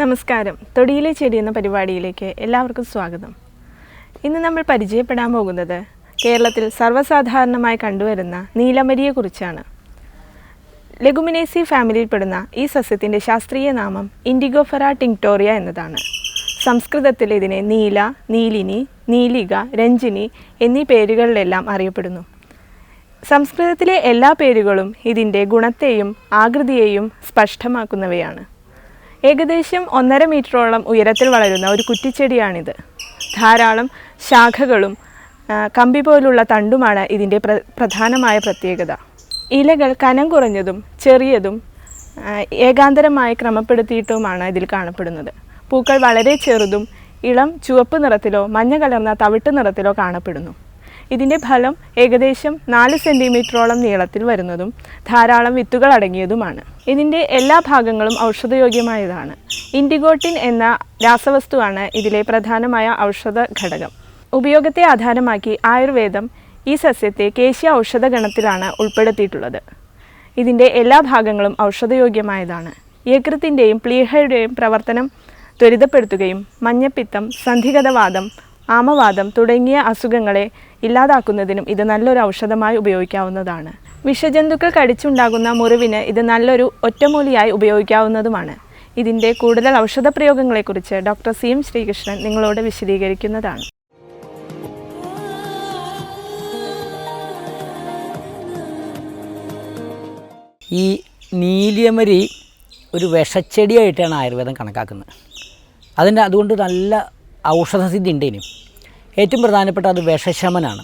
നമസ്കാരം. തൊടിയിലെ ചെടി എന്ന പരിപാടിയിലേക്ക് എല്ലാവർക്കും സ്വാഗതം. ഇന്ന് നമ്മൾ പരിചയപ്പെടാൻ പോകുന്നത് കേരളത്തിൽ സർവ്വസാധാരണമായി കണ്ടുവരുന്ന നീലമരിയെക്കുറിച്ചാണ്. ലെഗുമിനേസി ഫാമിലിയിൽപ്പെടുന്ന ഈ സസ്യത്തിൻ്റെ ശാസ്ത്രീയ നാമം ഇൻഡിഗോഫെറ ടിങ്ക്ടോറിയ എന്നതാണ്. സംസ്കൃതത്തിൽ ഇതിനെ നീല, നീലിനി, നീലിക, രഞ്ജിനി എന്നീ പേരുകളിലെല്ലാം അറിയപ്പെടുന്നു. സംസ്കൃതത്തിലെ എല്ലാ പേരുകളും ഇതിൻ്റെ ഗുണത്തെയും ആകൃതിയെയും സ്പഷ്ടമാക്കുന്നവയാണ്. ഏകദേശം 1.5 മീറ്ററോളം ഉയരത്തിൽ വളരുന്ന ഒരു കുറ്റിച്ചെടിയാണിത്. ധാരാളം ശാഖകളും കമ്പി പോലുള്ള തണ്ടുമാണ് ഇതിൻ്റെ പ്രധാനമായ പ്രത്യേകത. ഇലകൾ കനം കുറഞ്ഞതും ചെറിയതും ഏകാന്തരമായി ക്രമപ്പെടുത്തിയിട്ടുമാണ് ഇതിൽ കാണപ്പെടുന്നത്. പൂക്കൾ വളരെ ചെറുതും ഇളം ചുവപ്പ് നിറത്തിലോ മഞ്ഞ കലർന്ന തവിട്ട് നിറത്തിലോ കാണപ്പെടുന്നു. ഇതിൻ്റെ ഫലം ഏകദേശം 4 സെൻറ്റിമീറ്ററോളം നീളത്തിൽ വരുന്നതും ധാരാളം വിത്തുകൾ അടങ്ങിയതുമാണ്. ഇതിൻ്റെ എല്ലാ ഭാഗങ്ങളും ഔഷധയോഗ്യമായതാണ്. ഇൻഡിഗോട്ടിൻ എന്ന രാസവസ്തുവാണ് ഇതിലെ പ്രധാനമായ ഔഷധ ഘടകം. ഉപയോഗത്തെ ആധാരമാക്കി ആയുർവേദം ഈ സസ്യത്തെ കേശ്യ ഔഷധ ഗണത്തിലാണ് ഉൾപ്പെടുത്തിയിട്ടുള്ളത്. ഇതിൻ്റെ എല്ലാ ഭാഗങ്ങളും ഔഷധയോഗ്യമായതാണ്. യകൃത്തിൻ്റെയും പ്ലീഹയുടെയും പ്രവർത്തനം ത്വരിതപ്പെടുത്തുകയും മഞ്ഞപ്പിത്തം, സന്ധിഗതവാദം, ആമവാദം തുടങ്ങിയ അസുഖങ്ങളെ ഇല്ലാതാക്കുന്നതിനും ഇത് നല്ലൊരു ഔഷധമായി ഉപയോഗിക്കാവുന്നതാണ്. വിഷജന്തുക്കൾ കടിച്ചുണ്ടാകുന്ന മുറിവിന് ഇത് നല്ലൊരു ഒറ്റമൂലിയായി ഉപയോഗിക്കാവുന്നതുമാണ്. ഇതിൻ്റെ കൂടുതൽ ഔഷധ പ്രയോഗങ്ങളെക്കുറിച്ച് ഡോക്ടർ CM ശ്രീകൃഷ്ണൻ നിങ്ങളോട് വിശദീകരിക്കുന്നതാണ്. ഈ നീലിയമരി ഒരു വിഷച്ചെടിയായിട്ടാണ് ആയുർവേദം കണക്കാക്കുന്നത്. അതുകൊണ്ട് നല്ല ഔഷധസിദ്ധി ഉണ്ടേനും. ഏറ്റവും പ്രധാനപ്പെട്ട അത് വിഷശമനാണ്.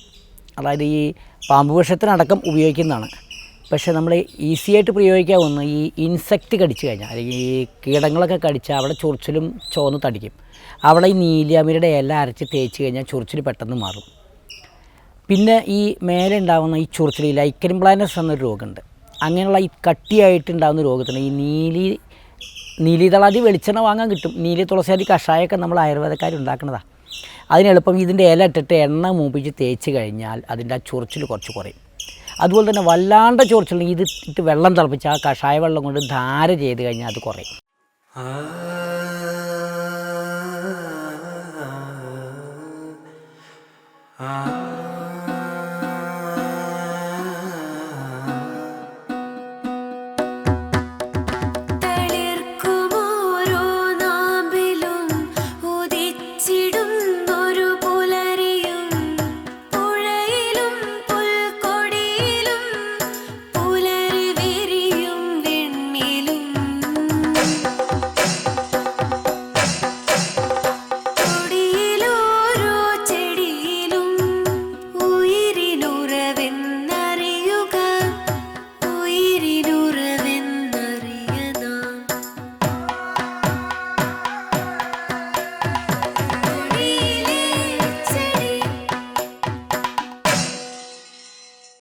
അതായത് ഈ പാമ്പ് വിഷത്തിനടക്കം ഉപയോഗിക്കുന്നതാണ്. പക്ഷേ നമ്മൾ ഈസിയായിട്ട് പ്രയോഗിക്കാവുന്ന ഈ ഇൻസെക്റ്റ് കടിച്ചു കഴിഞ്ഞാൽ, അല്ലെങ്കിൽ ഈ കീടങ്ങളൊക്കെ കടിച്ചാൽ അവിടെ ചൊറിച്ചിലും ചുവന്ന് തടിക്കും. അവിടെ ഈ നീലിയമരിയുടെ ഇല അരച്ച് തേച്ച് കഴിഞ്ഞാൽ ചൊറിച്ചിൽ പെട്ടെന്ന് മാറും. പിന്നെ ഈ മേലെ ഉണ്ടാകുന്ന ഈ ചൊറിച്ചിൽ, ലൈക്കൻ പ്ലാനസ് എന്നൊരു രോഗമുണ്ട്. അങ്ങനെയുള്ള ഈ കട്ടിയായിട്ടുണ്ടാകുന്ന രോഗത്തിന് ഈ നീലിതളാതി വെളിച്ചെണ്ണ വാങ്ങാൻ കിട്ടും. നീലി തുളസിയാതി കഷായമൊക്കെ നമ്മൾ ആയുർവേദക്കാരുണ്ടാക്കുന്നതാണ്. അതിനെളുപ്പം ഇതിൻ്റെ ഇല ഇട്ടിട്ട് എണ്ണ മൂപ്പിച്ച് തേച്ച് കഴിഞ്ഞാൽ അതിൻ്റെ ആ ചൊറിച്ചിൽ കുറച്ച് കുറയും. അതുപോലെ തന്നെ വല്ലാണ്ട് ചൊറിച്ചിൽ ഇത് ഇട്ട് വെള്ളം തിളപ്പിച്ച് ആ കഷായ വെള്ളം കൊണ്ട് ധാര ചെയ്ത് കഴിഞ്ഞാൽ അത് കുറയും.